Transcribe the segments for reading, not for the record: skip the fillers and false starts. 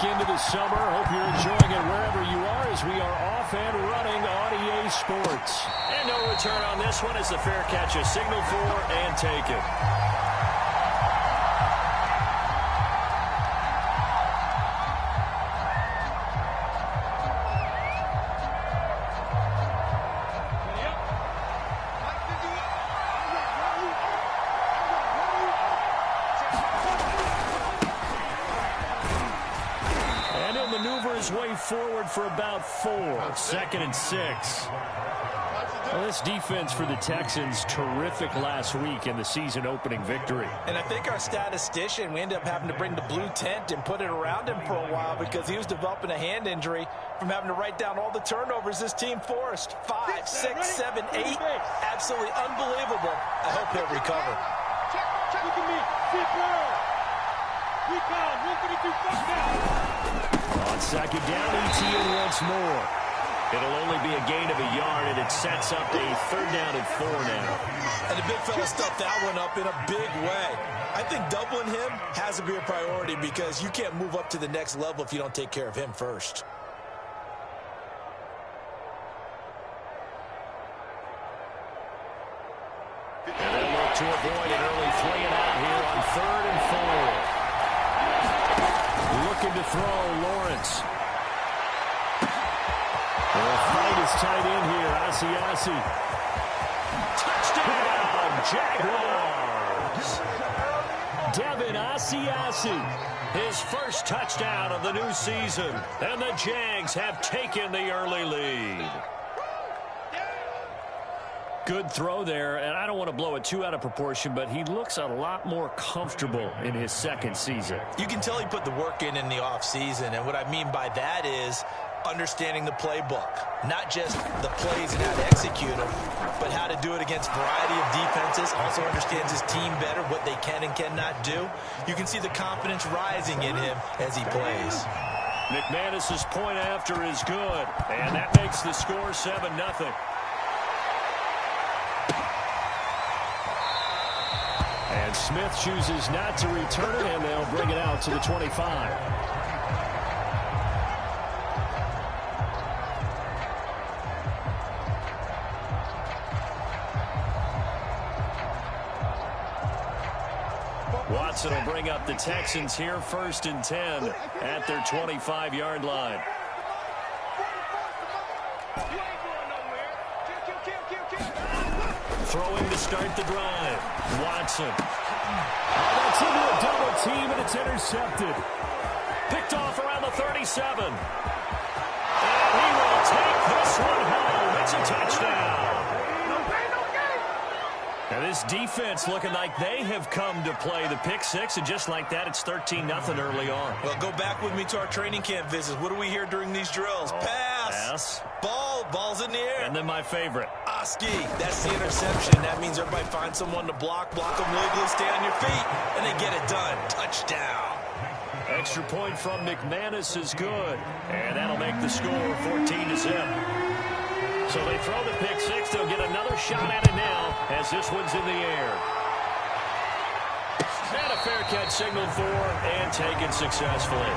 back into the summer. Hope you're enjoying it wherever you are as we are off and running on EA Sports. And no return on this one as the fair catch is signaled for and taken. Way forward for about 4. 2nd and 6. Well, this defense for the Texans, terrific last week in the season opening victory. And I think our statistician, we ended up having to bring the blue tent and put it around him for a while because he was developing a hand injury from having to write down all the turnovers this team forced. 5, 6, 7, 8. Absolutely unbelievable. I hope he'll recover. Look at me. Sit down. On 2nd down, ETN once more. It'll only be a gain of a yard, and it sets up a 3rd down and 4 now. And the big fella stuffed that one up in a big way. I think doubling him has to be a priority because you can't move up to the next level if you don't take care of him first. And they'll look to avoid an early 3 and out here on 3rd and 4. Looking to throw, Lawrence. They'll fight his tight end here, Asiasi. Touchdown, Jaguars! Devin Asiasi, his first touchdown of the new season. And the Jags have taken the early lead. Good throw there, and I don't want to blow it too out of proportion, but he looks a lot more comfortable in his 2nd season. You can tell he put the work in the offseason, and what I mean by that is understanding the playbook. Not just the plays and how to execute them, but how to do it against a variety of defenses. Also understands his team better, what they can and cannot do. You can see the confidence rising in him as he plays. McManus's point after is good, and that makes the score 7-0. And Smith chooses not to return it, and they'll bring it out to the 25. Watson will bring up the Texans here 1st and 10 at their 25-yard line. Throwing to start the drive. Watson. That's into a double team, and it's intercepted. Picked off around the 37. And he will take this one home. It's a touchdown. And this defense looking like they have come to play the pick 6, and just like that, it's 13-0 early on. Well, go back with me to our training camp visits. What do we hear during these drills? Pass. Ball's in the air. And then my favorite. Oski, that's the interception. That means everybody finds someone to block them legally, stay on your feet, and they get it done. Touchdown. Extra point from McManus is good, and that'll make the score 14-0. So they throw the pick 6. They'll get another shot at it now as this one's in the air. And a fair catch signaled for and taken successfully.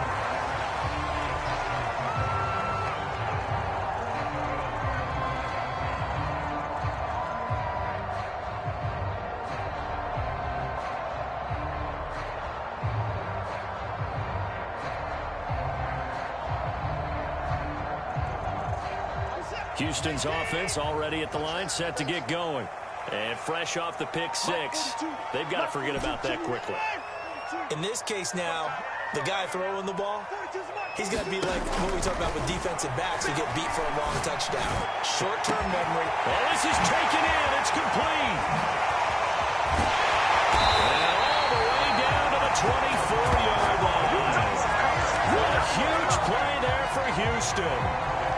Houston's offense already at the line, set to get going. And fresh off the pick 6, they've got to forget about that quickly. In this case now, the guy throwing the ball, he's got to be like what we talk about with defensive backs who get beat for a long touchdown. Short-term memory. Well, this is taken in. It's complete. And all the way down to the 24-yard line. What a huge play there for Houston.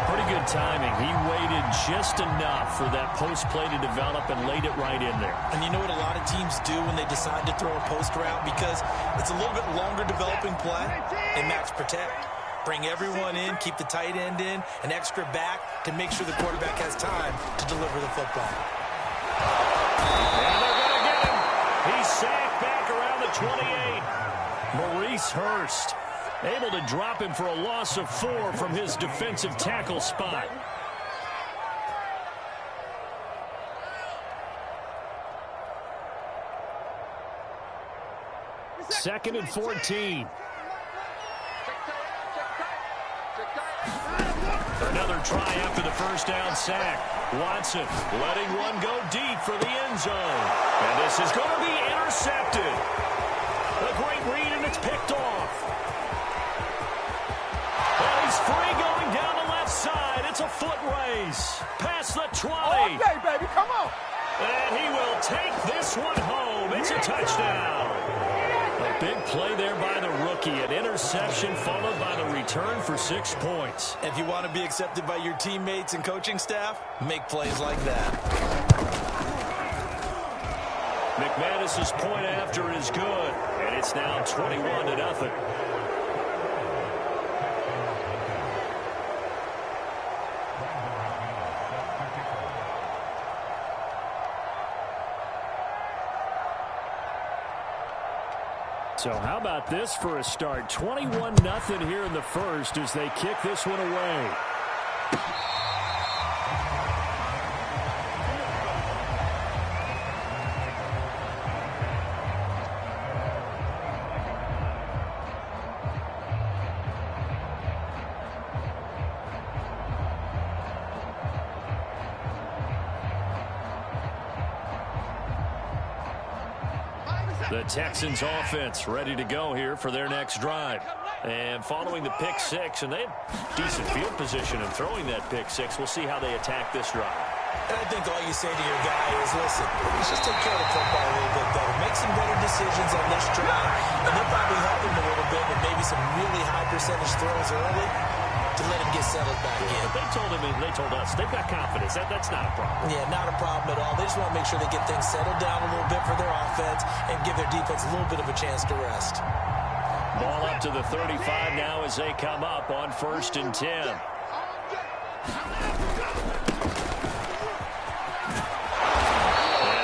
Pretty good timing. He waited just enough for that post play to develop and laid it right in there. And you know what a lot of teams do when they decide to throw a post route? Because it's a little bit longer developing play. They max protect. Bring everyone in, keep the tight end in, an extra back to make sure the quarterback has time to deliver the football. And they're going to get him. He's sacked back around the 28. Maurice Hurst. Able to drop him for a loss of 4 from his defensive tackle spot. Second and 14. Another try after the first down sack. Watson letting one go deep for the end zone. And this is going to be intercepted. A great read, and it's picked off. And he's free going down the left side. It's a foot race. Past the 20. Okay, baby, come on. And he will take this one home. It's a touchdown. A big play there by the rookie. An interception followed by the return for 6 points. If you want to be accepted by your teammates and coaching staff, make plays like that. McManus's point after is good, and it's now 21-0. So how about this for a start? 21-0 here in the first as they kick this one away. The Texans offense ready to go here for their next drive. And following the pick six, and they have decent field position in throwing that pick six. We'll see how they attack this drive. And I think all you say to your guy is, listen, let's just take care of the football a little bit better. Make some better decisions on this drive, and they'll probably help him a little bit with maybe some really high percentage throws early to let him get settled back in. They told us they've got confidence. That's not a problem. Yeah, not a problem at all. They just want to make sure they get things settled down a little bit for their offense and give their defense a little bit of a chance to rest. Ball up to the 35 now as they come up on 1st and 10. And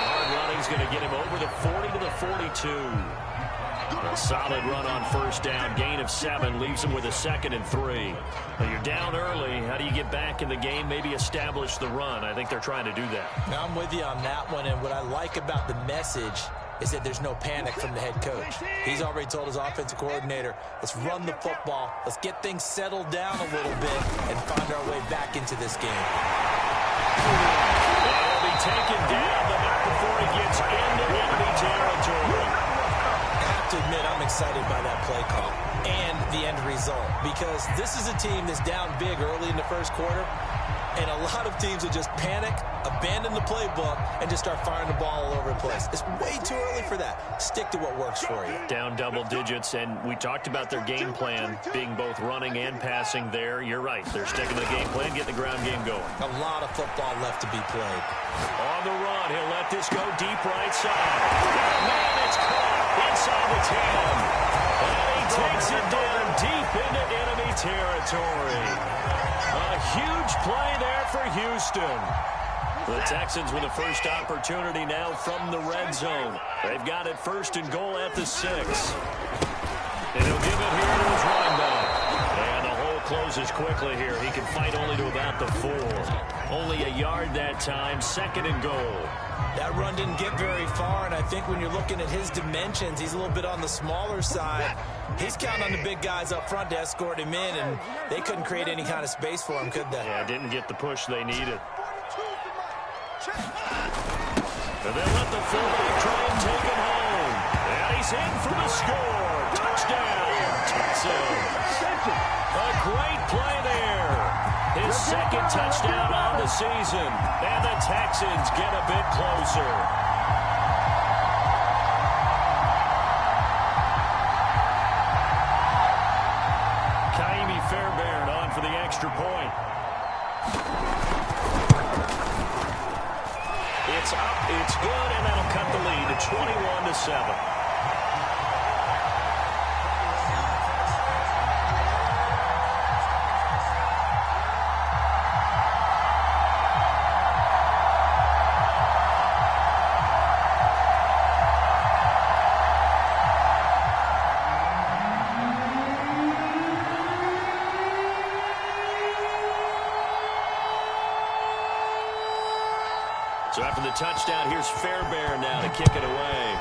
hard running's going to get him over the 40 to the 42. A solid run on 1st down. Gain of 7 leaves him with a 2nd and 3. Well, you're down early. How do you get back in the game? Maybe establish the run. I think they're trying to do that. Now, I'm with you on that one, and what I like about the message is that there's no panic from the head coach. He's already told his offensive coordinator, let's run the football, let's get things settled down a little bit, and find our way back into this game. He'll be taken down, but not before he gets into enemy territory. To admit, I'm excited by that play call and the end result, because this is a team that's down big early in the first quarter, and a lot of teams will just panic, abandon the playbook, and just start firing the ball all over the place. It's way too early for that. Stick to what works for you. Down double digits, and we talked about their game plan being both running and passing there. You're right. They're sticking to the game plan, getting the ground game going. A lot of football left to be played. On the run, he'll let this go deep right side. Oh, man, it's caught inside the 10. And he takes it down deep into enemy territory. A huge play there for Houston. The Texans with a first opportunity now from the red zone. They've got it 1st and goal at the 6. And he'll give it here to his running back. And the hole closes quickly here. He can fight only to about the 4. Only a yard that time, 2nd and goal. That run didn't get very far, and I think when you're looking at his dimensions, he's a little bit on the smaller side. He's counting on the big guys up front to escort him in, and they couldn't create any kind of space for him, could they? Yeah, didn't get the push they needed. And they let the fullback try and take him home. And he's in for the score. Touchdown, Texans. A great play there. His 2nd touchdown on the season. And the Texans get a bit closer. Fairbairn on for the extra point. It's up, it's good, and that'll cut the lead to 21-7. So after the touchdown, here's Fairbairn now to kick it away.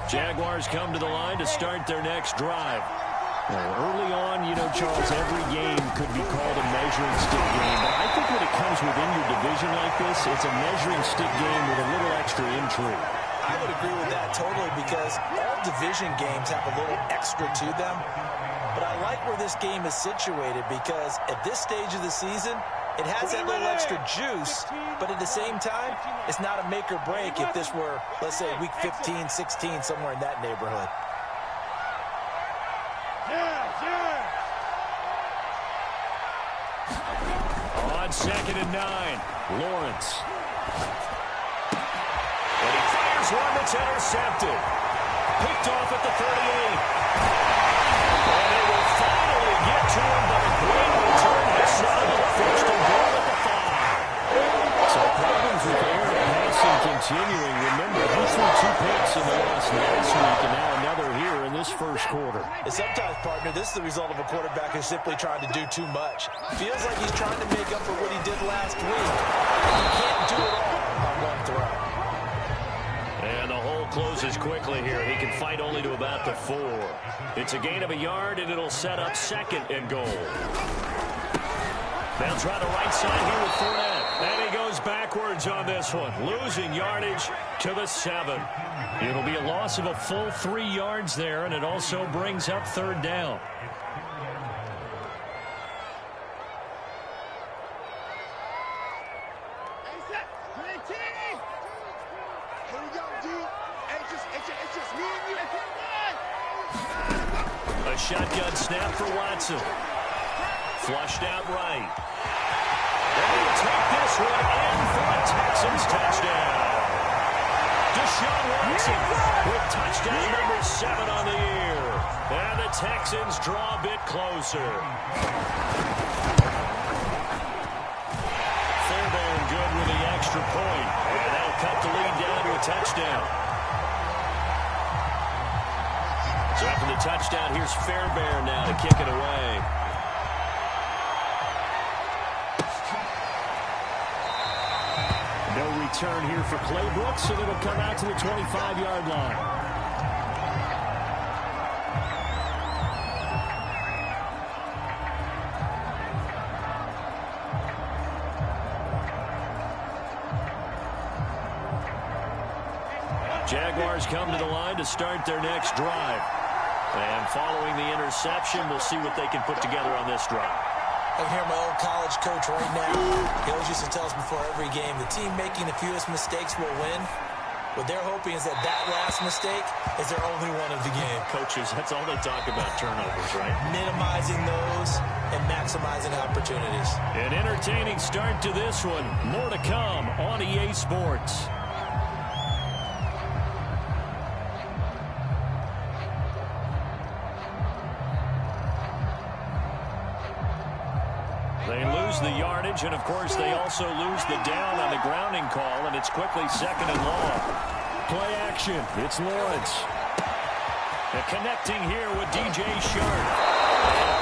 Jaguars come to the line to start their next drive. Well, early on, you know, Charles, every game could be called a measuring stick game. But I think when it comes within your division like this, it's a measuring stick game with a little extra intrigue. I would agree with that totally because all division games have a little extra to them. But I like where this game is situated because at this stage of the season, it has that little extra juice, but at the same time, it's not a make or break if this were, let's say, week 15, 16, somewhere in that neighborhood. On 2nd and 9, Lawrence. And he fires one that's intercepted. Picked off at the 38. And they will finally get to him, but a great return has set him up first and goal at the 5. So problems with air passing continuing. Remember, he threw 2 picks in the loss last week, and now another here in this first quarter. And sometimes, partner, this is the result of a quarterback who's simply trying to do too much. Feels like he's trying to make up for what he did last week. He can't do it all on one throw. And the hole closes quickly here. He can fight only to about the 4. It's a gain of a yard, and it'll set up 2nd and goal. They'll try the right side here with Fournette. And he goes backwards on this one, losing yardage to the 7. It'll be a loss of a full 3 yards there, and it also brings up 3rd down. A shotgun snap for Watson. Flushed out right. And he'll take this one in for a Texans touchdown. Deshaun Watson with touchdown number 7 on the year. And the Texans draw a bit closer. Fairbairn good with the extra point. And they'll cut the lead down to a touchdown. So after the touchdown, here's Fairbairn now to kick it away. No return here for Claybrook, so it'll come out to the 25-yard line. Jaguars come to the line to start their next drive. And following the interception, we'll see what they can put together on this drive. I can hear my old college coach right now. He always used to tell us before every game, the team making the fewest mistakes will win. What they're hoping is that that last mistake is their only one of the game. Coaches, that's all they talk about, turnovers, right? Minimizing those and maximizing opportunities. An entertaining start to this one. More to come on EA Sports. They lose the yardage, and, of course, they also lose the down on the grounding call, and it's quickly 2nd and long. Play action. It's Lawrence. And connecting here with DJ Sharp.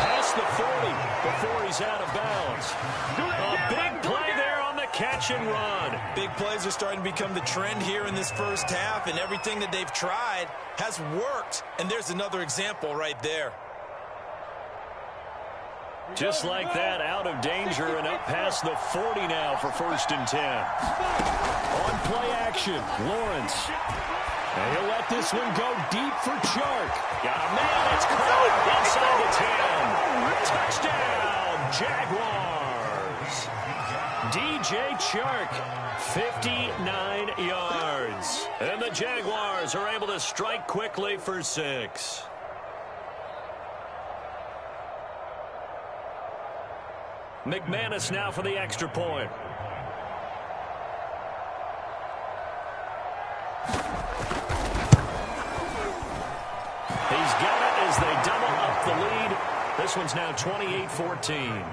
Past the 40 before he's out of bounds. A big play there on the catch and run. Big plays are starting to become the trend here in this first half, and everything that they've tried has worked. And there's another example right there. Just like that, out of danger and up past the 40 now for 1st and 10. On play action, Lawrence. And he'll let this one go deep for Chark. Got a man, it's caught inside the 10. Touchdown, Jaguars. DJ Chark, 59 yards. And the Jaguars are able to strike quickly for 6. McManus now for the extra point. He's got it the lead. This one's now 28-14.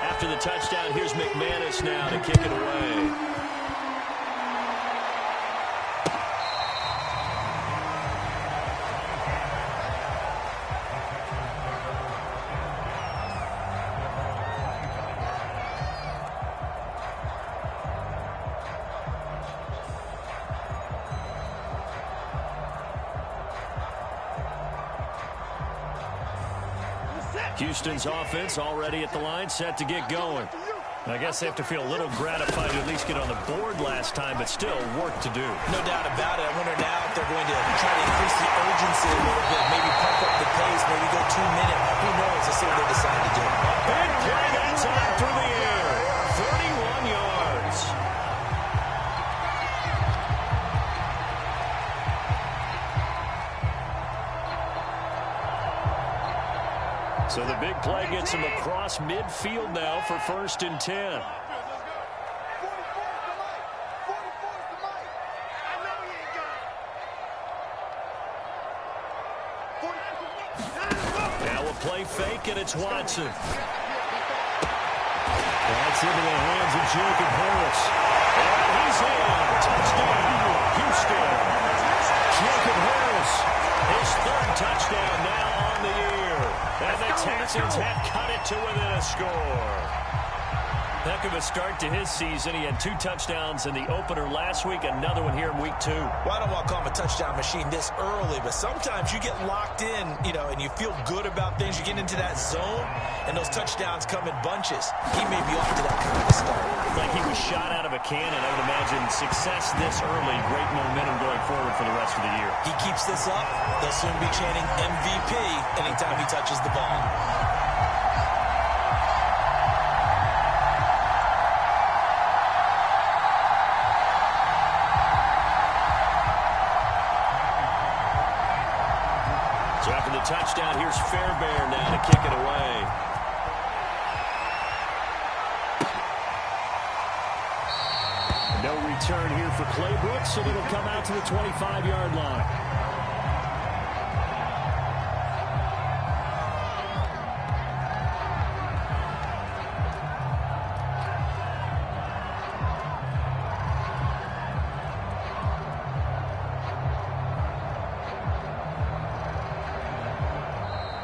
After the touchdown, here's McManus now to kick it away. Houston's offense already at the line, set to get going. I guess they have to feel a little gratified to at least get on the board last time, but still work to do. No doubt about it. I wonder now if they're going to try to increase the urgency a little bit, maybe pump up the pace, maybe go 2 minutes. Who knows? Let's see what they decide to do. Big play that time through the air. 31 yards. So the big play gets him across midfield now for 1st and 10. Now a play fake, and it's Watson. That's into the hands of Jacob Harris. And he's in. Touchdown, Houston. Jacob Harris, his 3rd touchdown now on the year. And the Texans have cut it to within a score. Heck of a start to his season. He had 2 touchdowns in the opener last week, another one here in week 2. Well, I don't want to call him a touchdown machine this early, but sometimes you get locked in, and you feel good about things. You get into that zone, and those touchdowns come in bunches. He may be off to that kind of start. Like he was shot out of a cannon. I would imagine success this early, great momentum going forward for the rest of the year. He keeps this up, they'll soon be chanting MVP anytime he touches the ball. So after the touchdown, here's Fairbairn now to kick it away. No return here for Claybrook, so it'll come out to the 25-yard line.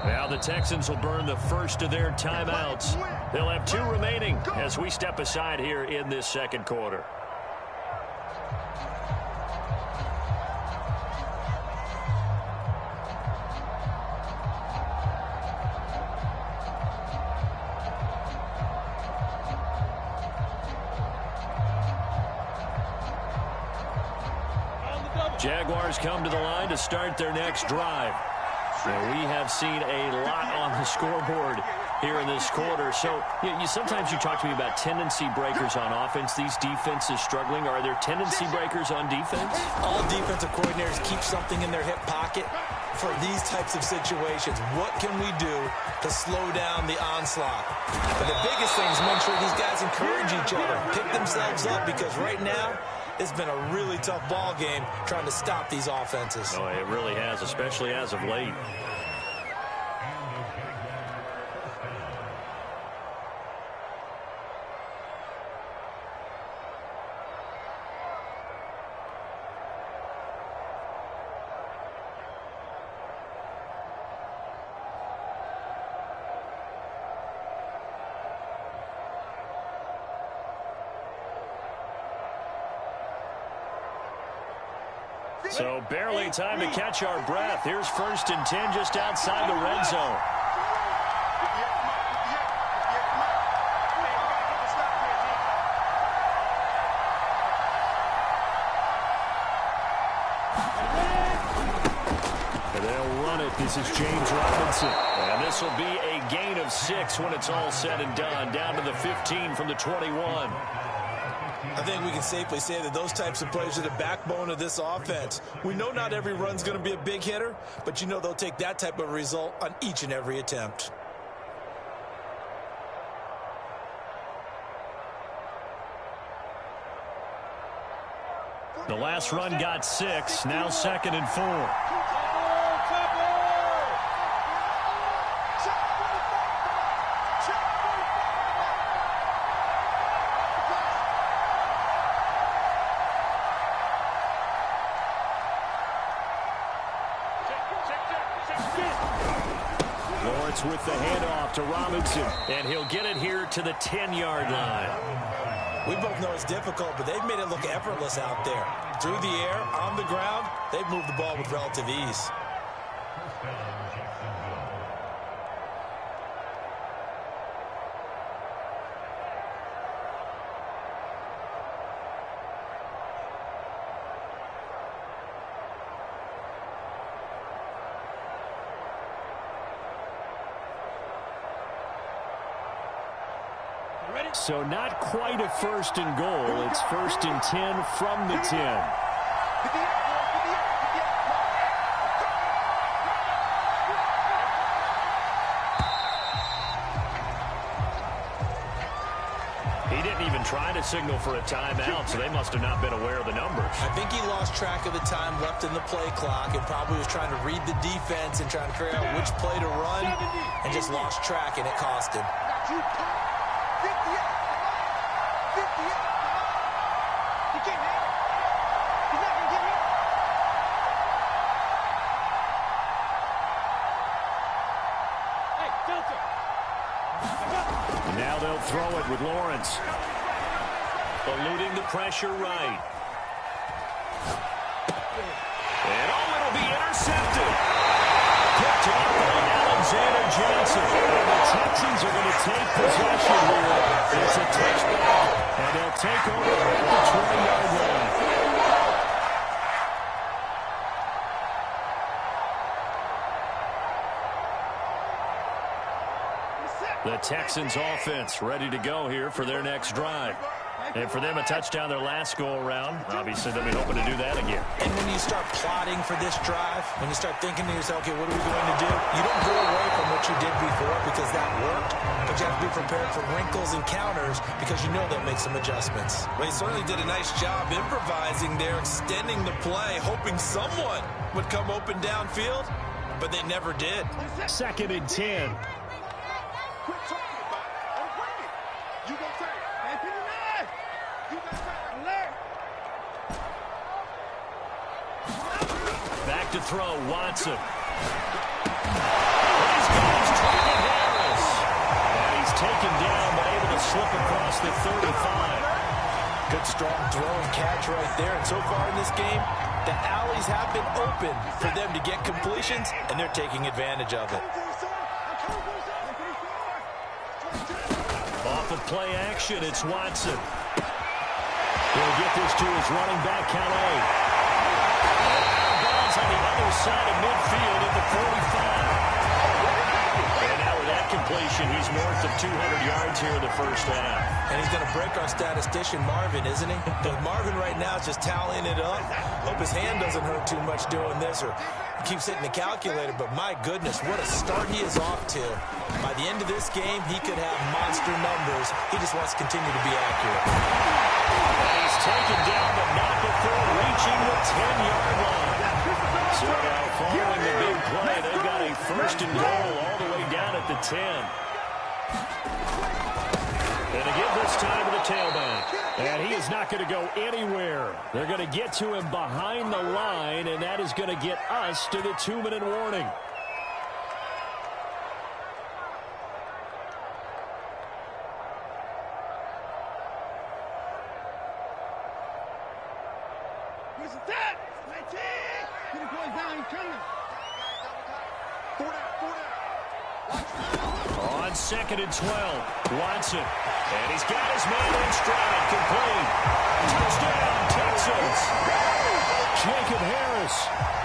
Now the Texans will burn the first of their timeouts. They'll have 2 remaining as we step aside here in this 2nd quarter. Jaguars come to the line to start their next drive. Well, we have seen a lot on the scoreboard here in this quarter. So sometimes you talk to me about tendency breakers on offense. These defenses struggling. Are there tendency breakers on defense? All defensive coordinators keep something in their hip pocket for these types of situations. What can we do to slow down the onslaught? But the biggest thing is make sure these guys encourage each other, pick themselves up, because right now it's been a really tough ball game trying to stop these offenses. Oh, it really has, especially as of late. So barely time to catch our breath. Here's 1st and 10 just outside the red zone. And they'll run it. This is James Robinson. And this will be a gain of 6 when it's all said and done. Down to the 15 from the 21. I think we can safely say that those types of plays are the backbone of this offense. We know not every run's going to be a big hitter, but you know they'll take that type of result on each and every attempt. The last run got 6, now 2nd and 4. Lawrence with the handoff to Robinson, and he'll get it here to the 10-yard line. We both know it's difficult, but they've made it look effortless out there. Through the air, on the ground, they've moved the ball with relative ease. So not quite a 1st and goal. It's 1st and 10 from the 10. He didn't even try to signal for a timeout, so they must have not been aware of the numbers. I think he lost track of the time left in the play clock and probably was trying to read the defense and trying to figure out which play to run and just lost track, and it cost him. Now they'll throw it with Lawrence. Eluding the pressure right. And it'll be intercepted. Picked off by Alexander Johnson. And the Texans are going to take possession here. It's a touchback, and they'll take over at the 20-yard line. The Texans offense ready to go here for their next drive. And for them, a touchdown their last go-around. Obviously, they'll be hoping to do that again. And when you start plotting for this drive, when you start thinking to yourself, okay, what are we going to do? You don't go away from what you did before because that worked, but you have to be prepared for wrinkles and counters because you know they'll make some adjustments. Well, he certainly did a nice job improvising there, extending the play, hoping someone would come open downfield, but they never did. 2nd and 10. Quit talking about it and bring it. You gonna say, hey, put it in. You gonna say, alert. Back to throw, Watson. He's got his target, Harris. And he's taken down, but able to slip across the 35. Good strong throw and catch right there. And so far in this game, the alleys have been open for them to get completions, and they're taking advantage of it. Off of play action, it's Watson. He'll get this to his running back, Calais. Ball's on the other side of midfield at the 45. And now with that completion, he's north of 200 yards here in the first half. And he's going to break our statistician, Marvin, isn't he? But Marvin right now is just tallying it up. Hope his hand doesn't hurt too much doing this, or he keeps hitting the calculator. But my goodness, what a start he is off to. By the end of this game, he could have monster numbers. He just wants to continue to be accurate. And he's taken down, but not before reaching the 10-yard line. So now following the big play, they've got a 1st and goal all the way down at the 10. And again this time to the tailback. And he is not going to go anywhere. They're going to get to him behind the line, and that is going to get us to the 2-minute warning. Where's the tap? 19. Get the boys down. He's coming. 4 down. On 2nd and 12, Watson. And he's got his man in stride, complete. Touchdown, Texans. Jacob Harris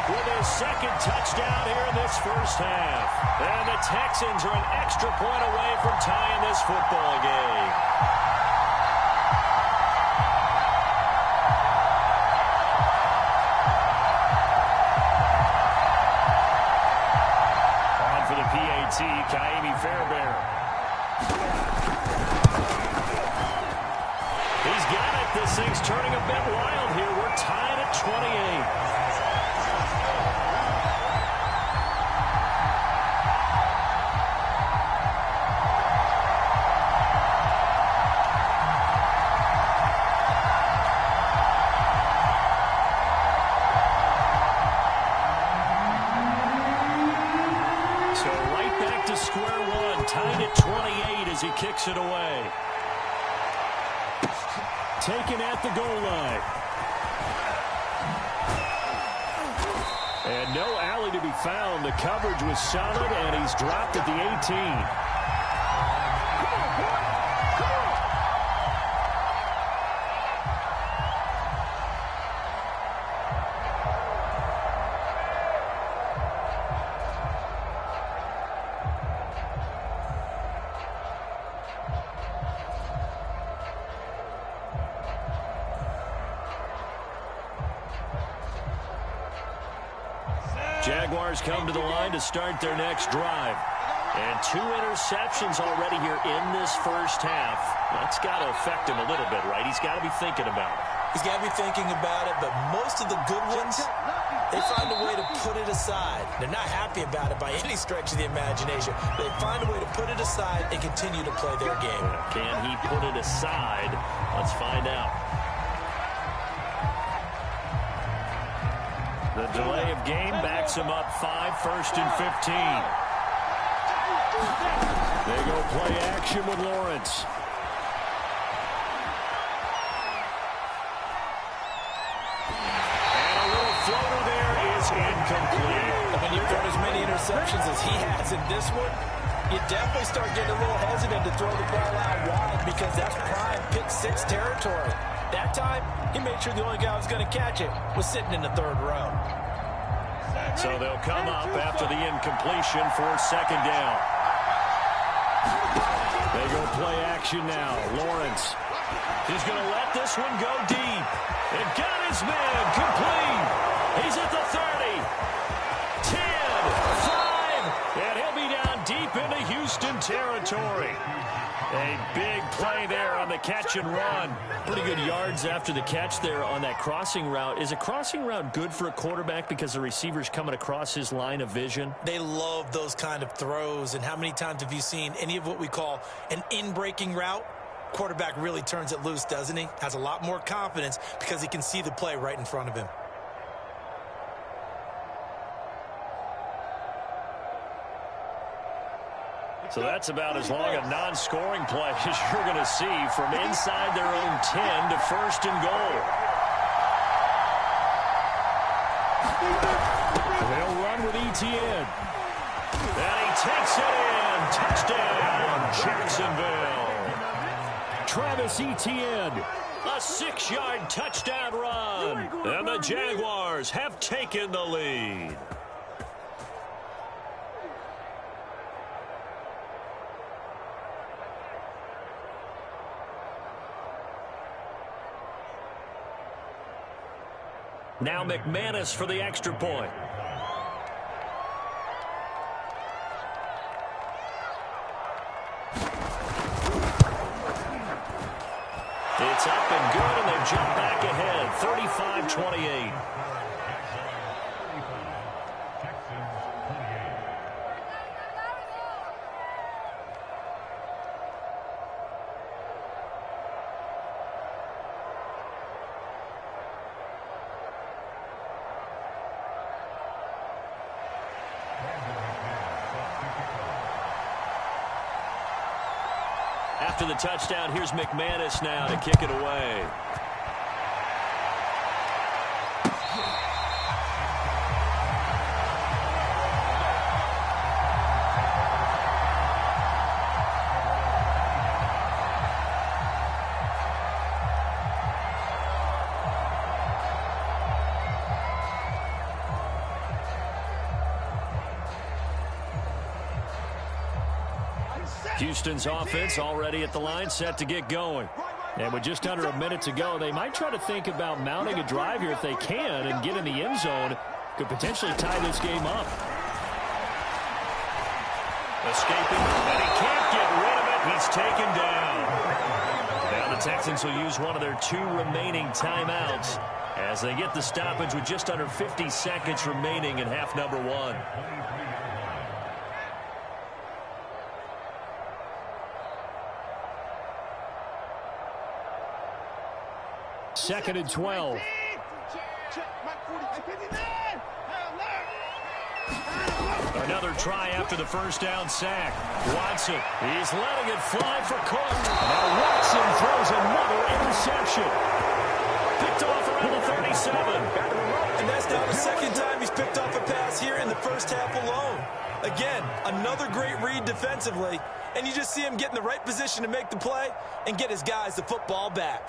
with his 2nd touchdown here in this first half. And the Texans are an extra point away from tying this football game. like this thing's turning a bit wild here. We're tied at 28. Tied at 28 as he kicks it away. Taken at the goal line. And no alley to be found. The coverage was solid, and he's dropped at the 18. Jaguars come to the line to start their next drive. And 2 interceptions already here in this first half. That's got to affect him a little bit, right? He's got to be thinking about it. He's got to be thinking about it, but most of the good ones, they find a way to put it aside. They're not happy about it by any stretch of the imagination. They find a way to put it aside and continue to play their game. Can he put it aside? Let's find out. The delay of game backs him up 5, 1st and 15. They go play action with Lawrence. And a little floater there is incomplete. When you throw as many interceptions as he has in this one, you definitely start getting a little hesitant to throw the ball out wide because that's prime pick-6 territory. That time, he made sure the only guy who was going to catch it was sitting in the 3rd row. So they'll come up after the incompletion for 2nd down. They go play action now. Lawrence. He's going to let this one go deep. It got his man complete. He's at the 30. 10, 5, and he'll be down deep into Houston territory. A big play there on the catch and run. Pretty good yards after the catch there on that crossing route. Is a crossing route good for a quarterback because the receiver's coming across his line of vision? They love those kind of throws. And how many times have you seen any of what we call an in-breaking route? Quarterback really turns it loose, doesn't he? Has a lot more confidence because he can see the play right in front of him. So that's about as long a non-scoring play as you're going to see from inside their own 10 to 1st and goal. They'll run with Etienne. And he takes it in. Touchdown, Jacksonville. Travis Etienne, a 6-yard touchdown run. And the Jaguars have taken the lead. Now McManus for the extra point. It's up and good, and they jump back ahead, 35-28. After the touchdown, here's McManus now to kick it away. Houston's offense already at the line, set to get going. And with just under a minute to go, they might try to think about mounting a drive here if they can and get in the end zone. Could potentially tie this game up. Escaping, and he can't get rid of it. He's taken down. Now the Texans will use one of their 2 remaining timeouts as they get the stoppage with just under 50 seconds remaining in half number 1. Second and 12. Another try after the first down sack. Watson, he's letting it fly for Cook. Now Watson throws another interception. Picked off around the 37. And that's now the second time he's picked off a pass here in the first half alone. Again, another great read defensively, and you just see him get in the right position to make the play and get his guys the football back.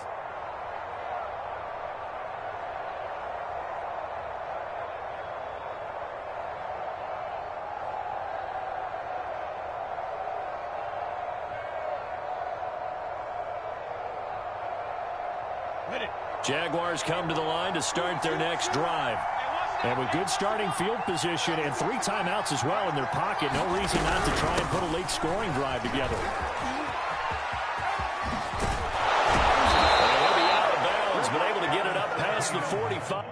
Jaguars come to the line to start their next drive. And with good starting field position and 3 timeouts as well in their pocket, no reason not to try and put a late scoring drive together. And he'll be out of bounds, but able to get it up past the 45.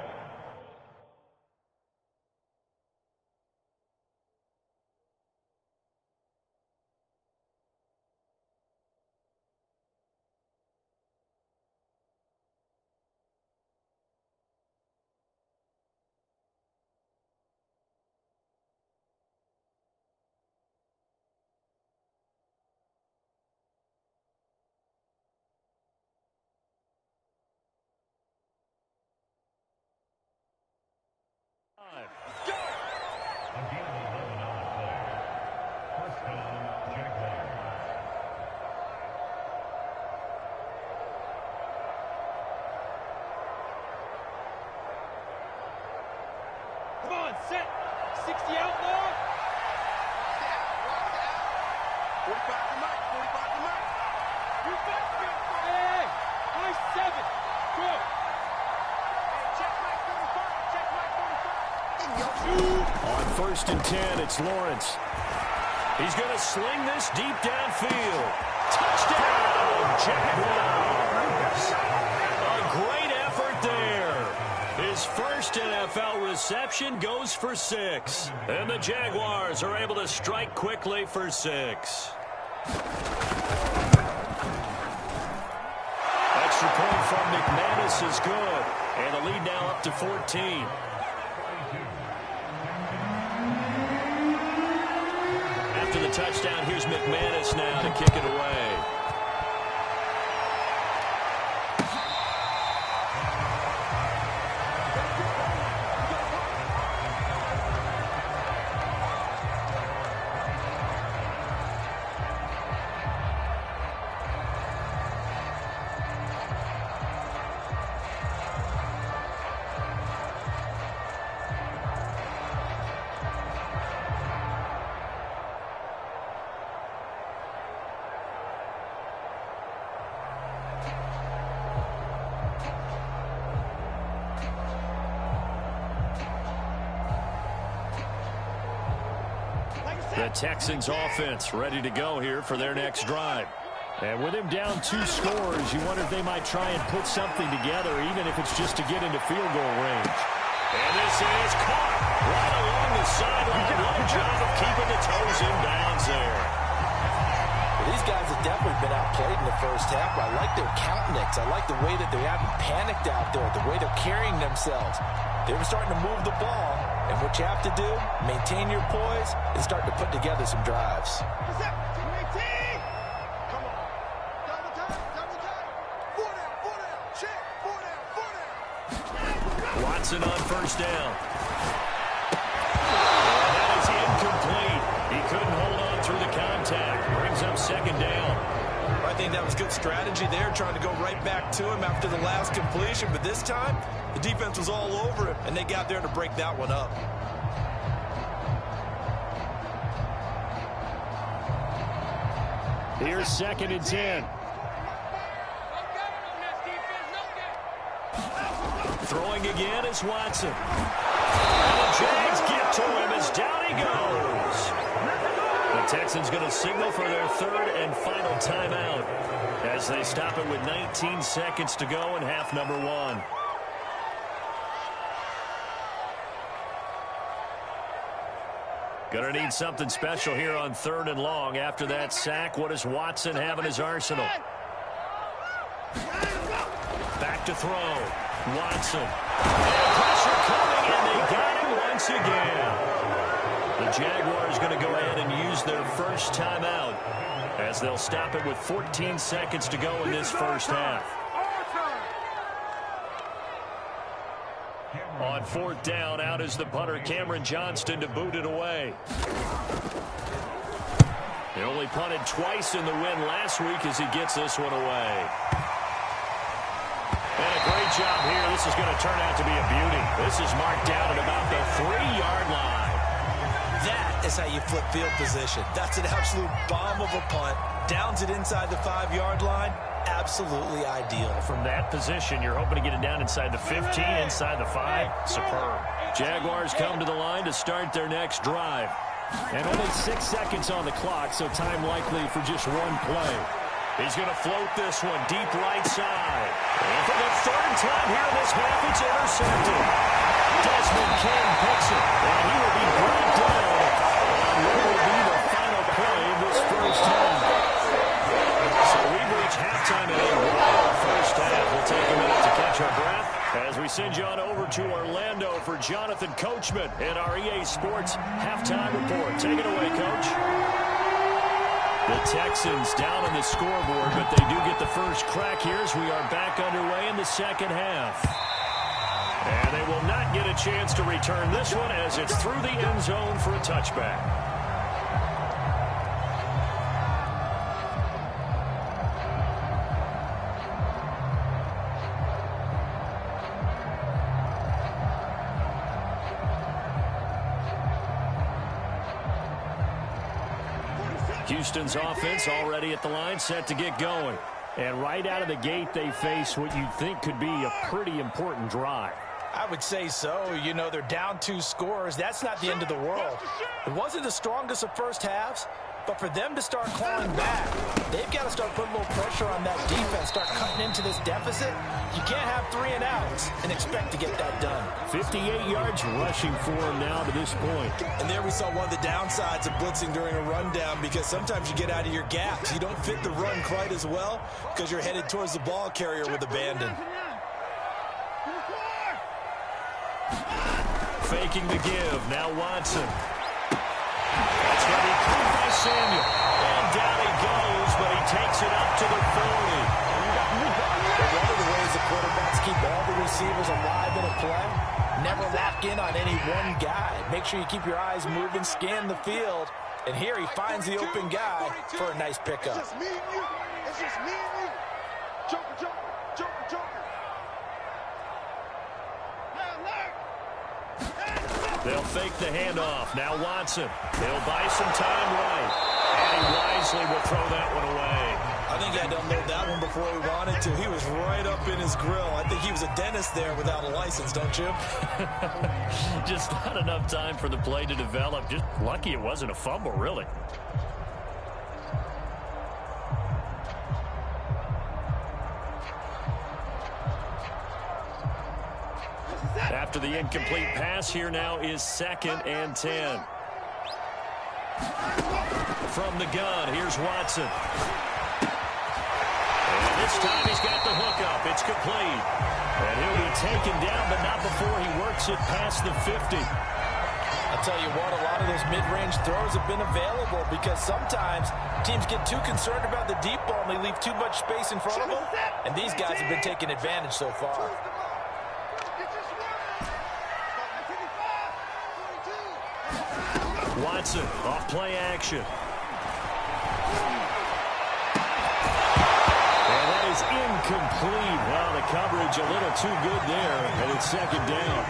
Come on, set. 60 out more. 45 to Mike. 45 to Mike. Hey, nice 7. Good. Check Mike 45. Check Mike 45. On first and 10, it's Lawrence. He's going to sling this deep downfield. Touchdown, Jaguars. A great effort there. His first NFL reception goes for 6. And the Jaguars are able to strike quickly for 6. Extra point from McManus is good. And the lead now up to 14. After the touchdown, here's McManus now to kick it away. The Texans offense ready to go here for their next drive. And with him down 2 scores, you wonder if they might try and put something together, even if it's just to get into field goal range. And this is caught right along the sideline. What a job of keeping the toes in bounds there. Well, these guys have definitely been outplayed in the first half. I like their countenance. I like the way that they haven't panicked out there, the way they're carrying themselves. They were starting to move the ball. And what you have to do, maintain your poise and start to put together some drives. Come on. Double time. 4 down. Check. 4 down. Watson on first down. And that is incomplete. He couldn't hold on through the contact. Brings up second down. I think that was good strategy there, trying to go right back to him after the last completion. But this time, the defense was all over him, and they got there to break that one up. Here's second and 10. Throwing again is Watson. And the Jags get to him as down he goes. The Texans going to signal for their 3rd and final timeout. as they stop it with 19 seconds to go in half number one. Gonna need something special here on 3rd and long. After that sack, what does Watson have in his arsenal? Back to throw. Watson. And pressure coming, and they got him once again. The Jaguars going to go ahead and use their first timeout as they'll stop it with 14 seconds to go in this first half. On 4th down, out is the punter, Cameron Johnston, to boot it away. He only punted twice in the win last week as he gets this one away. And a great job here. This is going to turn out to be a beauty. This is marked down at about the 3-yard line. That is how you flip field position. That's an absolute bomb of a punt. Downs it inside the 5-yard line. Absolutely ideal. From that position, you're hoping to get it down inside the 15, inside the 5. Superb. Jaguars come to the line to start their next drive. And only 6 seconds on the clock, so time likely for just one play. He's going to float this one deep right side. And for the 3rd time here in this half, it's intercepted. Desmond King picks it, and he will be brought down on what will be the final play of this first half. So we've reached halftime in a wild first half. We'll take a minute to catch our breath as we send you on over to Orlando for Jonathan Coachman in our EA Sports Halftime Report. Take it away, Coach. The Texans down on the scoreboard, but they do get the first crack here as we are back underway in the second half. And they will not get a chance to return this one as it's through the end zone for a touchback. Houston's offense already at the line, set to get going. And right out of the gate, they face what you'd think could be a pretty important drive. I would say so. You know, they're down 2 scores. That's not the end of the world. It wasn't the strongest of first halves, but for them to start clawing back, they've got to start putting a little pressure on that defense, start cutting into this deficit. You can't have 3 and outs and expect to get that done. 58 yards rushing for him now to this point. And there we saw one of the downsides of blitzing during a rundown, because sometimes you get out of your gaps. You don't fit the run quite as well because you're headed towards the ball carrier with abandon. Faking the give. Now Watson. That's going to be caught by Samuel. And down he goes, but he takes it up to the 40. One of the ways the quarterbacks keep all the receivers alive in a play, never lock in on any one guy. Make sure you keep your eyes moving, scan the field. And here he finds the open guy for a nice pickup. It's just me and you. It's just me and you. Joker, joker, joker, joker. They'll fake the handoff. Now Watson. He'll buy some time right. And he wisely will throw that one away. I think he had to unload that one before he wanted to. He was right up in his grill. I think he was a dentist there without a license, don't you? Just not enough time for the play to develop. Just lucky it wasn't a fumble, really. After the incomplete pass, here now is 2nd and 10. From the gun, here's Watson. And this time he's got the hookup. It's complete. And he'll be taken down, but not before he works it past the 50. I'll tell you what, a lot of those mid-range throws have been available because sometimes teams get too concerned about the deep ball and they leave too much space in front of them. And these guys have been taking advantage so far. Watson off play action. And that is incomplete. Well, the coverage a little too good there, and it's 2nd down.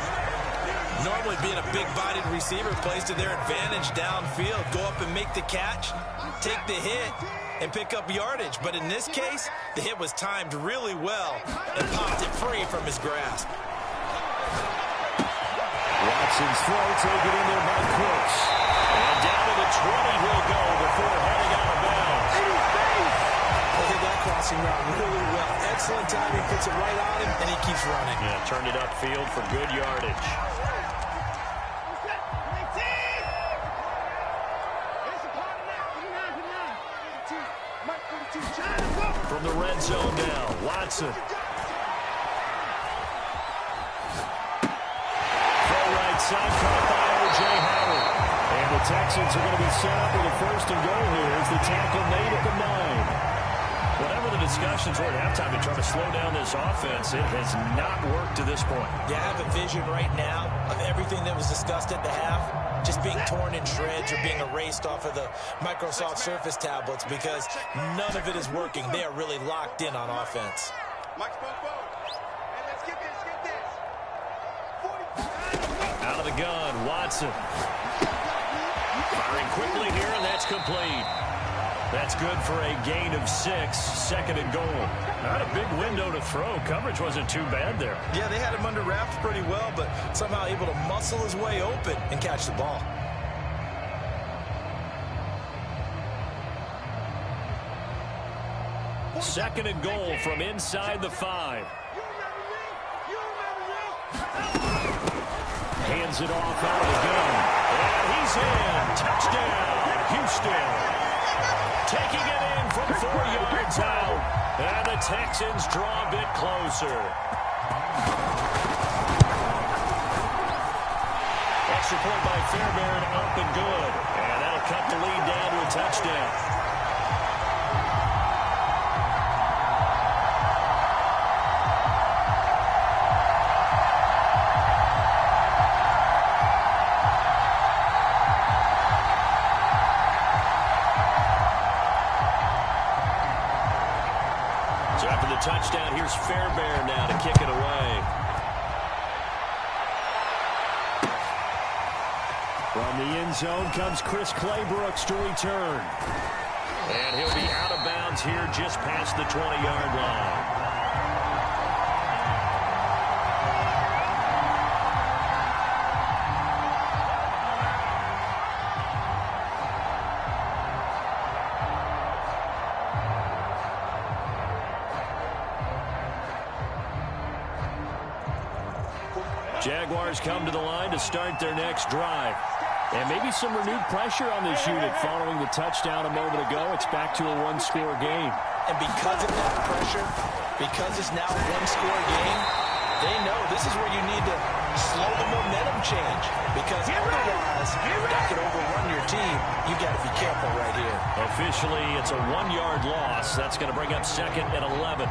Normally being a big-bodied receiver plays to their advantage downfield. Go up and make the catch, take the hit, and pick up yardage. But in this case, the hit was timed really well and popped it free from his grasp. Watson's throw taken in there by Cooks. And down to the 20 he'll go before heading out of bounds. Look at that cross crossing route really well. Excellent timing, puts it right on him, and he keeps running. Yeah, turned it upfield for good yardage. From the red zone now, Watson. Full right side, caught by O.J. Howard. And the Texans are going to be set up with a first and goal here as the tackle made at the 9. Whatever the discussions were at halftime to try to slow down this offense, it has not worked to this point. Yeah, I have a vision right now of everything that was discussed at the half just being torn in shreds or being erased off of the Microsoft Surface tablets because none of it is working. They are really locked in on offense. Out of the gun, Watson. Firing quickly here, and that's complete. That's good for a gain of 6, second and goal. Not a big window to throw. Coverage wasn't too bad there. Yeah, they had him under wraps pretty well, but somehow able to muscle his way open and catch the ball. Second and goal from inside the 5. Hands it off out of the gun. And he's in. Touchdown, Houston. Taking it in from 4 yards out. And the Texans draw a bit closer. Extra point by Fairbairn, up and good. And that'll cut the lead down to a touchdown. Touchdown. Here's Fairbairn now to kick it away. From the end zone comes Chris Claybrooks to return. And he'll be out of bounds here just past the 20-yard line. Jaguars come to the line to start their next drive. And maybe some renewed pressure on this unit following the touchdown a moment ago. It's back to a one-score game. And because of that pressure, because it's now a one-score game, they know this is where you need to slow the momentum change. Because otherwise, that could overrun your team. You got to be careful right here. Officially, it's a 1-yard loss. That's going to bring up second and 11.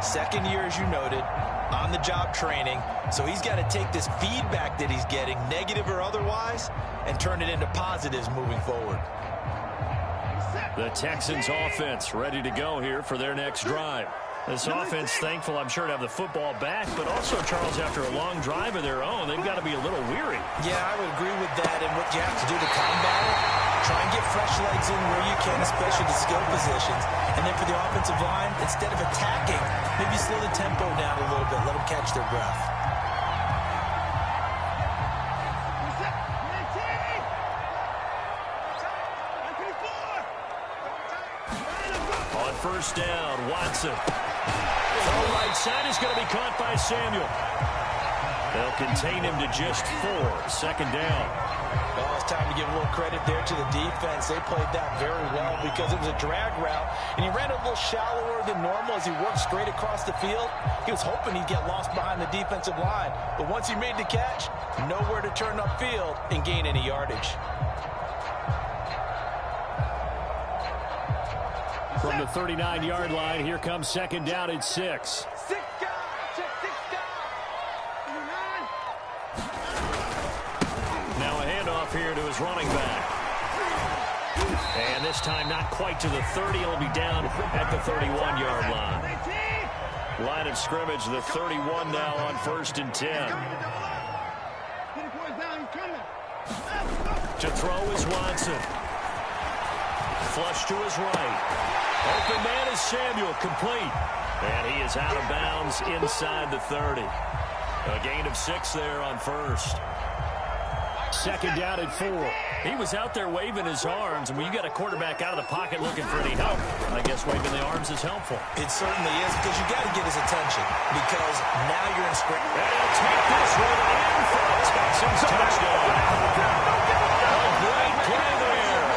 Second year, as you noted, on the job training. So he's got to take this feedback that he's getting, negative or otherwise, and turn it into positives moving forward. The Texans offense ready to go here for their next drive. This offense thankful, I'm sure, to have the football back, but also, Charles, after a long drive of their own, they've got to be a little weary. Yeah, I would agree with that, and what you have to do to combat it, try and get fresh legs in where you can, especially the skill positions. And then for the offensive line, instead of attacking, maybe slow the tempo down a little bit, let them catch their breath. On first down, Watson. Far right side is going to be caught by Samuel. They'll contain him to just 4. Second down. Well, it's time to give a little credit there to the defense. They played that very well because it was a drag route, and he ran a little shallower than normal as he worked straight across the field. He was hoping he'd get lost behind the defensive line, but once he made the catch, nowhere to turn upfield and gain any yardage. From the 39-yard line, here comes second down at 6. here to his running back. And this time not quite to the 30. He'll be down at the 31-yard line. Line of scrimmage, the 31 now on 1st and 10. To throw is Watson. Flush to his right. Open man is Samuel, complete. And he is out of bounds inside the 30. A gain of 6 there on 1st. 2nd down at 4. He was out there waving his arms, and when you got a quarterback out of the pocket looking for any help, I guess waving the arms is helpful. It certainly is, because you got to get his attention, because now you're in script. And he'll take this one in for a Texans touchdown. A great play there.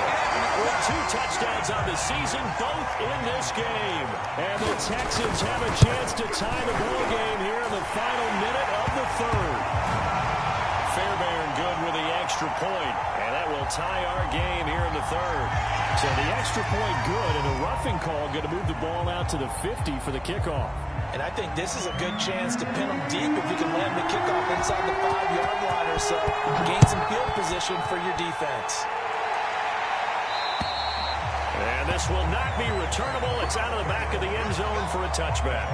With 2 touchdowns on the season, both in this game. And the Texans have a chance to tie the ball game here in the final minute of the 3rd. Fairbairn good with the extra point, and that will tie our game here in the 3rd. So the extra point good, and a roughing call going to move the ball out to the 50 for the kickoff. And I think this is a good chance to pin them deep if you can land the kickoff inside the 5-yard line or so. Gain some field position for your defense. And this will not be returnable. It's out of the back of the end zone for a touchback.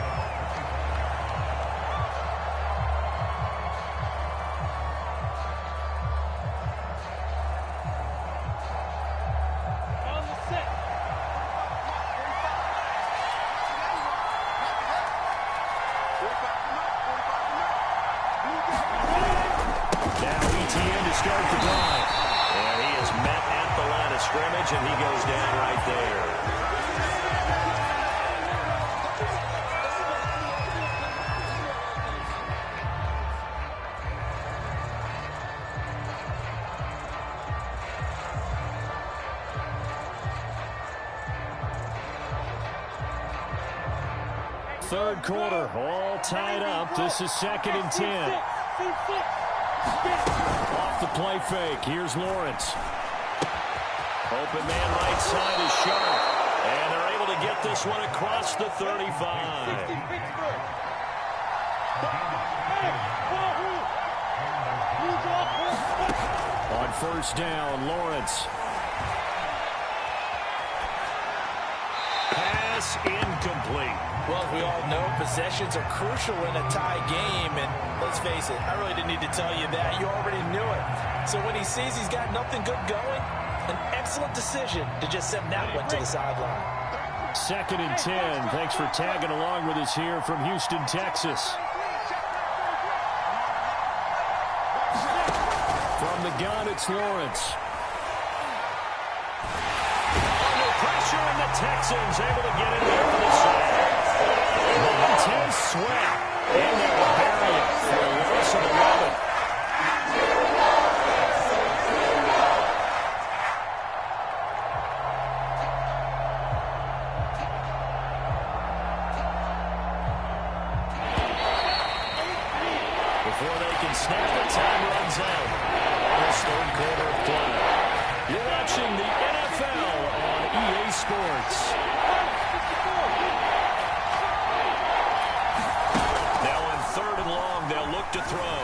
And he goes down right there. Third quarter, all tied up. This is 2nd and 10. Off the play fake. Here's Lawrence. Open man right side is sharp. And they're able to get this one across the 35. On 1st down, Lawrence. Pass incomplete. Well, we all know possessions are crucial in a tie game. And let's face it, I really didn't need to tell you that. You already knew it. So when he sees he's got nothing good going, an excellent decision to just send that one to the sideline. 2nd and 10. Thanks for tagging along with us here from Houston, Texas. From the gun, it's Lawrence. Under pressure, and the Texans able to get in there for the sack. Montez Sweat in there to bury it for a loss of 11. Before they can snap it, time runs out. This 3rd quarter of play. You're watching the NFL on EA Sports. Now on 3rd and long, they'll look to throw.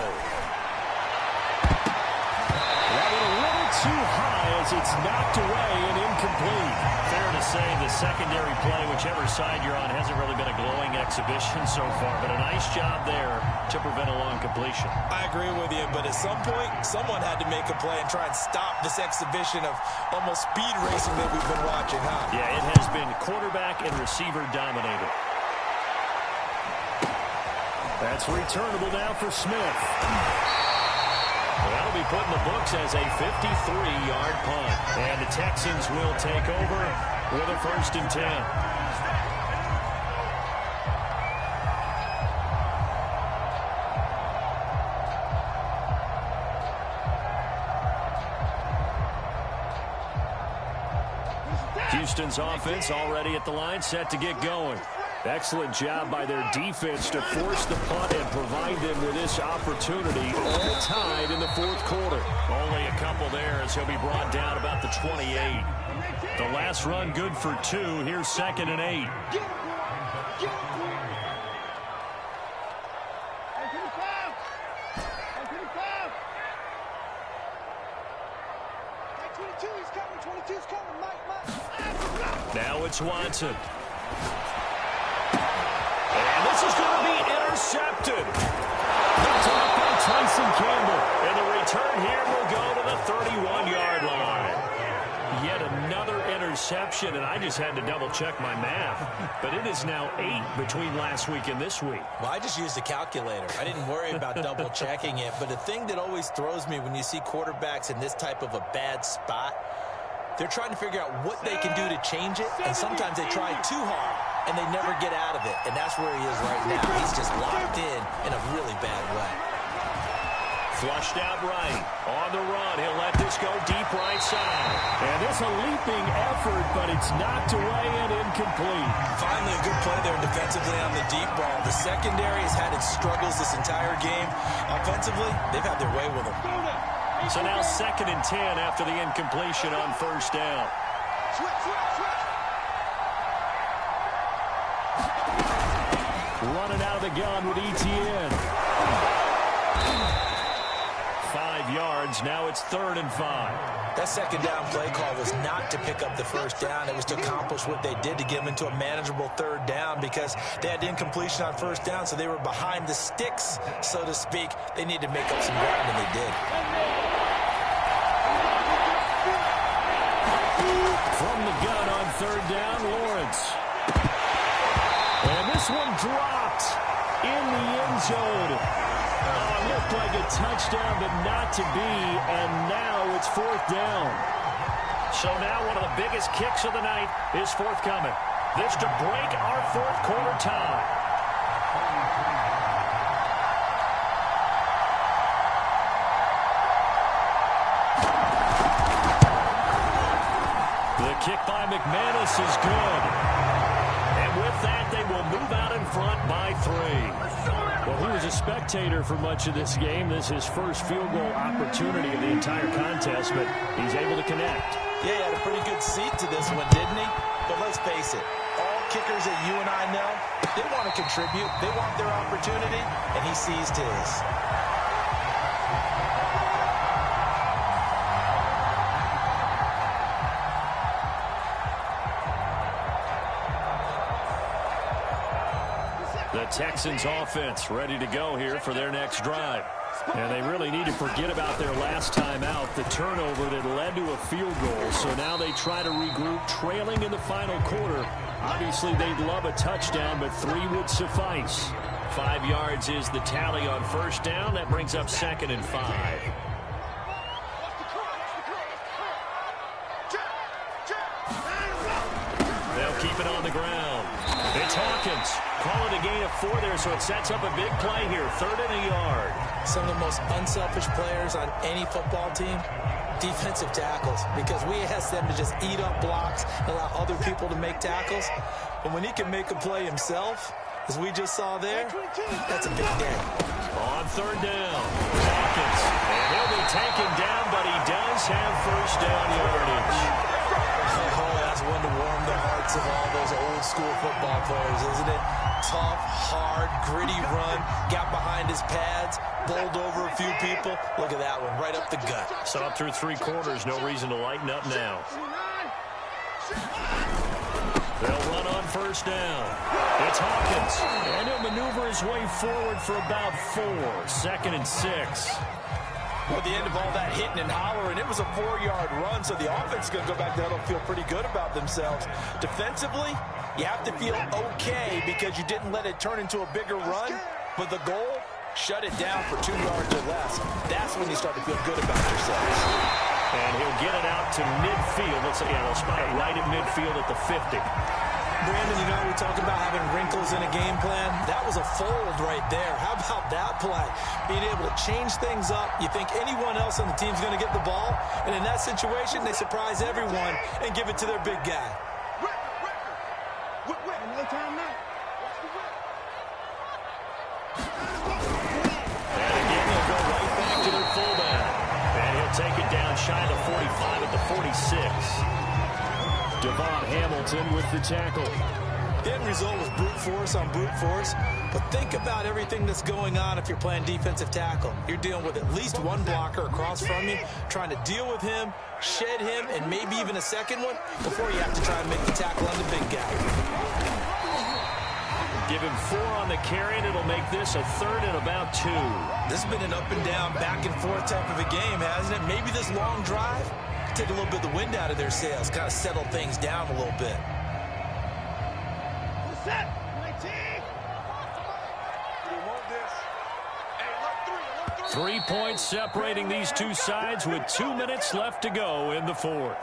That went a little too high as it's knocked away and incomplete. Fair to say the secondary play, whichever side you're on, hasn't really been a glowing exhibition so far, but a nice job there to prevent a long completion. I agree with you, but at some point, someone had to make a play and try and stop this exhibition of almost speed racing that we've been watching, huh? Yeah, it has been quarterback and receiver dominated. That's returnable now for Smith. That'll be put in the books as a 53-yard punt. And the Texans will take over with a 1st and 10. Houston's offense already at the line, set to get going. Excellent job by their defense to force the punt and provide them with this opportunity, all tied in the 4th quarter. Only a couple there as he'll be brought down about the 28. The last run good for 2. Here's 2nd and 8. it's Watson. And this is going to be intercepted. Picked off by Tyson Campbell. And the return here will go to the 31-yard line. Yet another interception, and I just had to double-check my math. But it is now 8 between last week and this week. Well, I just used a calculator. I didn't worry about double-checking it. But the thing that always throws me when you see quarterbacks in this type of a bad spot, they're trying to figure out what they can do to change it, and sometimes they try too hard, and they never get out of it. And that's where he is right now. He's just locked in a really bad way. Flushed out right. On the run. He'll let this go deep right side. And it's a leaping effort, but it's knocked away and incomplete. Finally, a good play there defensively on the deep ball. The secondary has had its struggles this entire game. Offensively, they've had their way with them. So now 2nd and 10 after the incompletion on first down. Running out of the gun with ETN. 5 yards. Now it's 3rd and 5. That second down play call was not to pick up the first down. It was to accomplish what they did to get them into a manageable 3rd down because they had incompletion on first down, so they were behind the sticks, so to speak. They needed to make up some ground, and they did. From the gun on 3rd down, Lawrence. And this one dropped in the end zone. Oh, it looked like a touchdown, but not to be, and now it's 4th down. So now one of the biggest kicks of the night is forthcoming. This to break our 4th quarter tie. The kick by McManus is good. And with that, they will move out in front by 3. Well, he was a spectator for much of this game. This is his first field goal opportunity of the entire contest, but he's able to connect. Yeah, he had a pretty good seat to this one, didn't he? But let's face it, all kickers that you and I know, they want to contribute. They want their opportunity, and he seized his. The Texans offense ready to go here for their next drive. And they really need to forget about their last time out, the turnover that led to a field goal. So now they try to regroup, trailing in the final quarter. Obviously, they'd love a touchdown, but 3 would suffice. 5 yards is the tally on first down. That brings up 2nd and 5. They'll keep it on the ground. It's Hawkins. Call it a gain of 4 there, so it sets up a big play here. 3rd and a yard. Some of the most unselfish players on any football team, defensive tackles, because we ask them to just eat up blocks and allow other people to make tackles. But when he can make a play himself, as we just saw there, that's a big day. On 3rd down, Hawkins. And he'll be taken down, but he does have first down yardage. Oh, that's one to warm the hearts of all those old school football players, isn't it? Tough, hard, gritty run, got behind his pads, bowled over a few people. Look at that one, right up the gut. So up through 3 quarters, no reason to lighten up now. They'll run on first down. It's Hawkins, and he'll maneuver his way forward for about 4. 2nd and 6. Well, at the end of all that hitting and hollering, it was a 4-yard run, so the offense is going to go back there and feel pretty good about themselves. Defensively, you have to feel okay because you didn't let it turn into a bigger run, but the goal, shut it down for 2 yards or less. That's when you start to feel good about yourselves. And he'll get it out to midfield. Let's say, they'll spot it right at midfield at the 50. Brandon, you know, we talk about having wrinkles in a game plan. That was a fold right there. How about that play? Being able to change things up. You think anyone else on the team's going to get the ball, and in that situation, they surprise everyone and give it to their big guy. No time now. And again, they'll go right back to their fullback. And he'll take it down shy of the 45 at the 46. Devon Hamilton with the tackle. The end result was brute force on brute force. But think about everything that's going on if you're playing defensive tackle. You're dealing with at least one blocker across from you, trying to deal with him, shed him, and maybe even a second one before you have to try and make the tackle on the big guy. Give him 4 on the carry, and it'll make this a 3rd and about 2. This has been an up and down, back and forth type of a game, hasn't it? Maybe this long drive take a little bit of the wind out of their sails, kind of settle things down a little bit. Set. 19. You want this? Hey, look, 3 points separating these two sides with 2 minutes left to go in the 4th.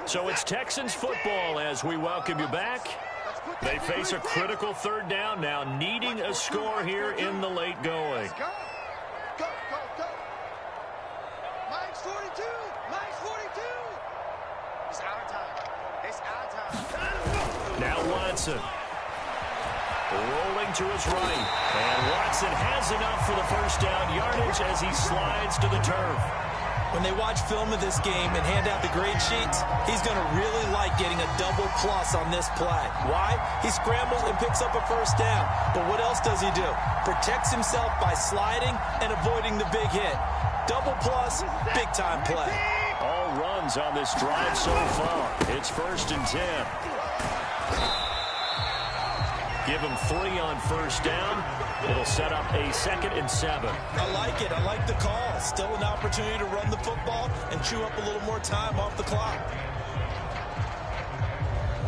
So it's Texans football as we welcome you back. They face a critical 3rd down now, needing a score here in the late going. Go. Go, go, go. Mike's 42. Mike's 42. It's our time. It's our time. Now Watson. Rolling to his right. And Watson has enough for the 1st down yardage as he slides to the turf. When they watch film of this game and hand out the grade sheets, he's going to really like getting a double plus on this play. Why? He scrambles and picks up a 1st down. But what else does he do? Protects himself by sliding and avoiding the big hit. Double plus, big time play. All runs on this drive so far. It's 1st and 10. Give him 3 on 1st down. It'll set up a 2nd and 7. I like it. I like the call. Still an opportunity to run the football and chew up a little more time off the clock.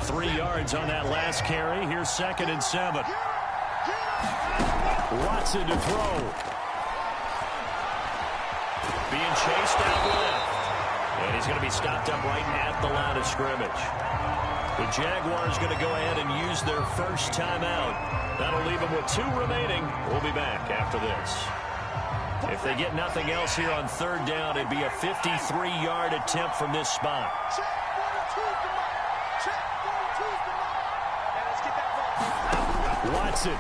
3 yards on that last carry. Here's 2nd and 7. Watson to throw. Being chased out left. And he's going to be stopped up right at the line of scrimmage. The Jaguars going to go ahead and use their 1st timeout. That'll leave them with 2 remaining. We'll be back after this. If they get nothing else here on 3rd down, it'd be a 53-yard attempt from this spot. Check 42's the mark. Check 42's the mark. Now let's get that ball. Watson.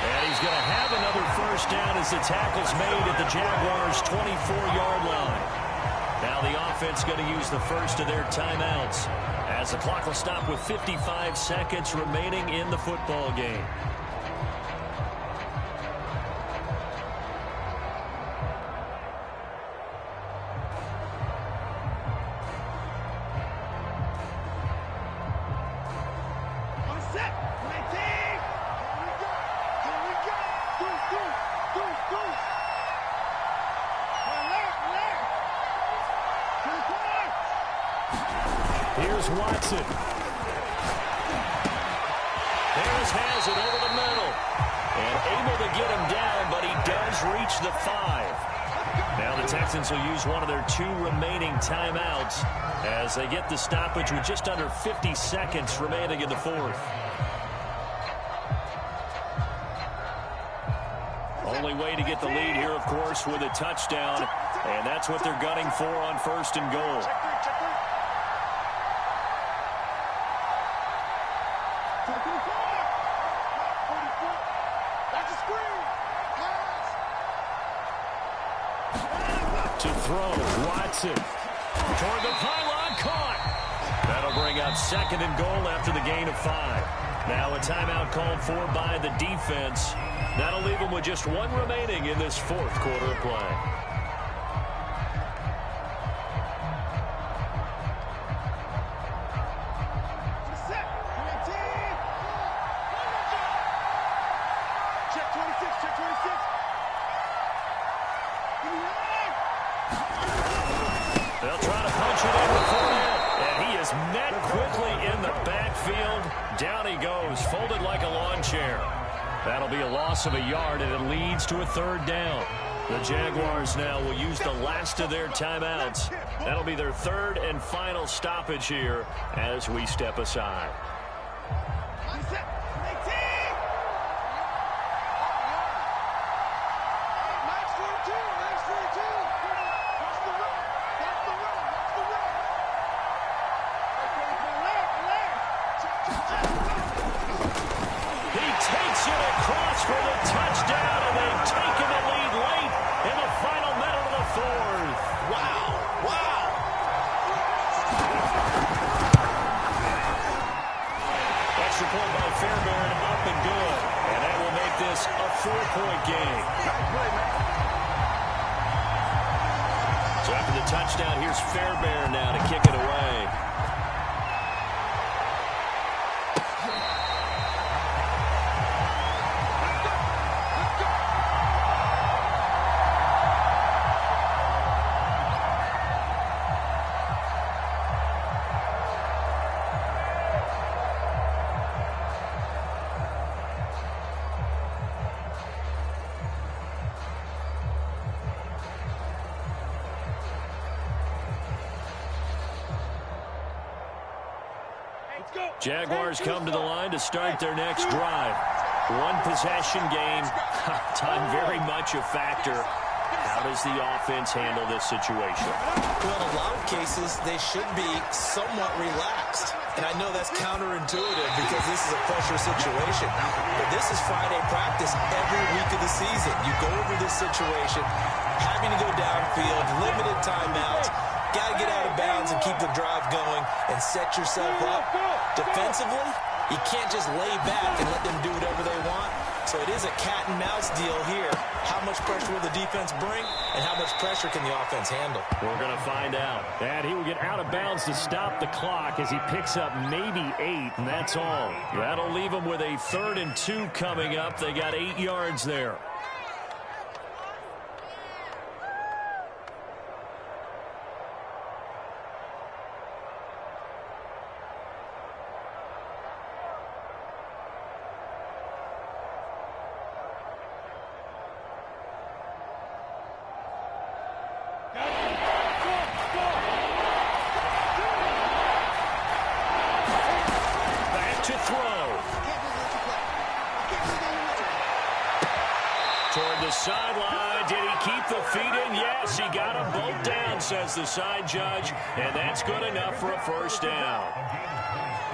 And he's going to have another 1st down as the tackle's made at the Jaguars' 24-yard line. Now the offense going to use the 1st of their timeouts as the clock will stop with 55 seconds remaining in the football game. On set. 19. Here we go. Goose. Alert. Here's Watson. Harris has it over the middle. And able to get him down, but he does reach the 5. Now the Texans will use one of their 2 remaining timeouts as they get the stoppage with just under 50 seconds remaining in the 4th. Only way to get the lead here, of course, with a touchdown. And that's what they're gunning for on 1st and goal. To throw, Watson. Toward the pylon, caught. That'll bring up 2nd and goal after the gain of 5. Now a timeout called for by the defense. That'll leave them with just 1 remaining in this 4th quarter of play. Set. 19. Check 26. Check 26. They'll try to punch it in before that. And he is met quickly in the backfield. Down he goes, folded like a lawn chair. That'll be a loss of a yard, and it leads to a 3rd down. The Jaguars now will use the last of their timeouts. That'll be their 3rd and final stoppage here as we step aside. looks for the touchdown, and they've taken the lead late in the final minute of the fourth. Wow. Extra point by Fairbairn, up and good. And that will make this a 4-point game. So after the touchdown, here's Fairbairn now to kick it away. Jaguars come to the line to start their next drive. One possession game. Time very much a factor. How does the offense handle this situation? Well, in a lot of cases, they should be somewhat relaxed. And I know that's counterintuitive because this is a pressure situation. But this is Friday practice every week of the season. You go over this situation, having to go downfield, limited timeouts, got to get out of bounds and keep the drive going and set yourself up. Defensively, you can't just lay back and let them do whatever they want. So it is a cat and mouse deal here. How much pressure will the defense bring, and how much pressure can the offense handle? We're going to find out. And he will get out of bounds to stop the clock as he picks up maybe 8, and that's all. That'll leave him with a 3rd and 2 coming up. They got 8 yards there. Sideline. Did he keep the feet in? Yes, he got them both down, says the side judge, and that's good enough for a first down.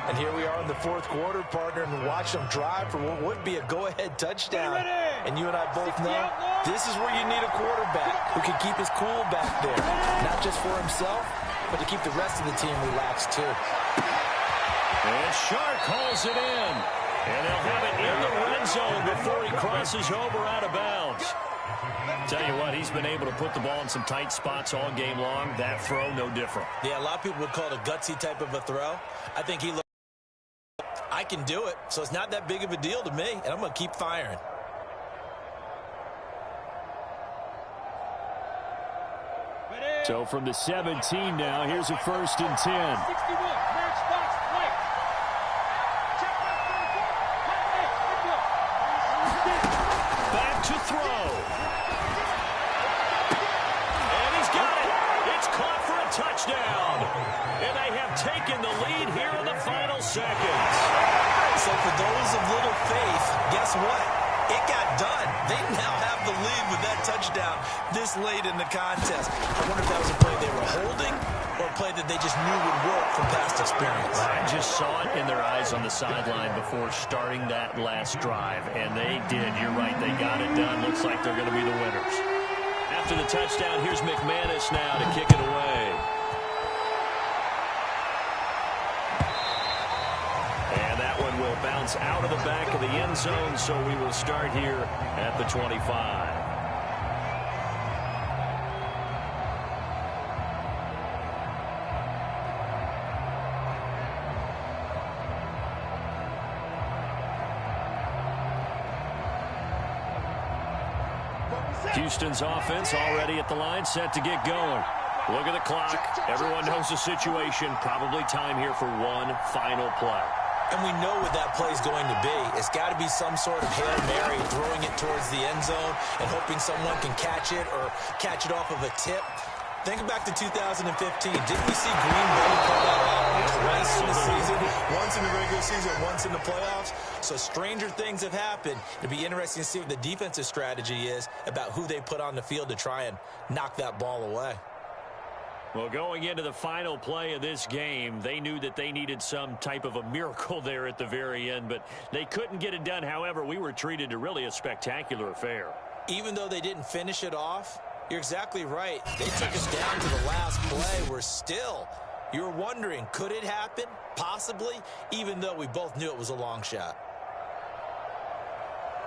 And here we are in the 4th quarter, partner, and watch them drive for what would be a go-ahead touchdown. And you and I both know this is where you need a quarterback who can keep his cool back there, not just for himself, but to keep the rest of the team relaxed too. And Shark hauls it in. And they'll have it in the red zone before he crosses over out of bounds. Tell you what, he's been able to put the ball in some tight spots all game long. That throw, no different. Yeah, a lot of people would call it a gutsy type of a throw. I think he looked, I can do it, so it's not that big of a deal to me, and I'm going to keep firing. So from the 17 now, here's a 1st and 10. 61, match box, right. Back to throw. And he's got it. It's caught for a touchdown. And they have taken the lead here in the final seconds. So for those of little faith, guess what? It got done. They now have the lead with that touchdown this late in the contest. I wonder if that was a play they were holding or a play that they just knew would work from past experience. I just saw it in their eyes on the sideline before starting that last drive, and they did. You're right. They got it done. Looks like they're going to be the winners. After the touchdown, here's McManus now to kick it away. And that one will bounce out of the back of the end zone, so we will start here at the 25. Houston's offense already at the line, set to get going. Look at the clock. Everyone knows the situation. Probably time here for one final play. And we know what that play is going to be. It's got to be some sort of Hail Mary, throwing it towards the end zone and hoping someone can catch it or catch it off of a tip. Think back to 2015. Didn't we see Green Bay pull that off twice in the season? Once in the regular season, once in the playoffs. So stranger things have happened. It'll be interesting to see what the defensive strategy is about who they put on the field to try and knock that ball away. Well, going into the final play of this game, they knew that they needed some type of a miracle there at the very end, but they couldn't get it done. However, we were treated to really a spectacular affair. Even though they didn't finish it off, you're exactly right. They took us down to the last play. We're still, you're wondering, could it happen? Possibly, even though we both knew it was a long shot.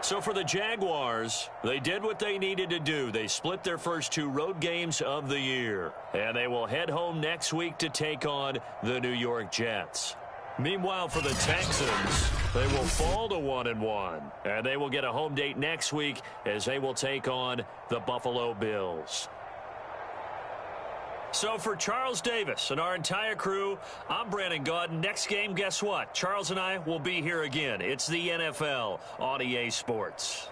So for the Jaguars, they did what they needed to do. They split their first 2 road games of the year, and they will head home next week to take on the New York Jets. Meanwhile, for the Texans, they will fall to 1-1, and they will get a home date next week as they will take on the Buffalo Bills. So for Charles Davis and our entire crew, I'm Brandon Gaudin. Next game, guess what? Charles and I will be here again. It's the NFL on EA Sports.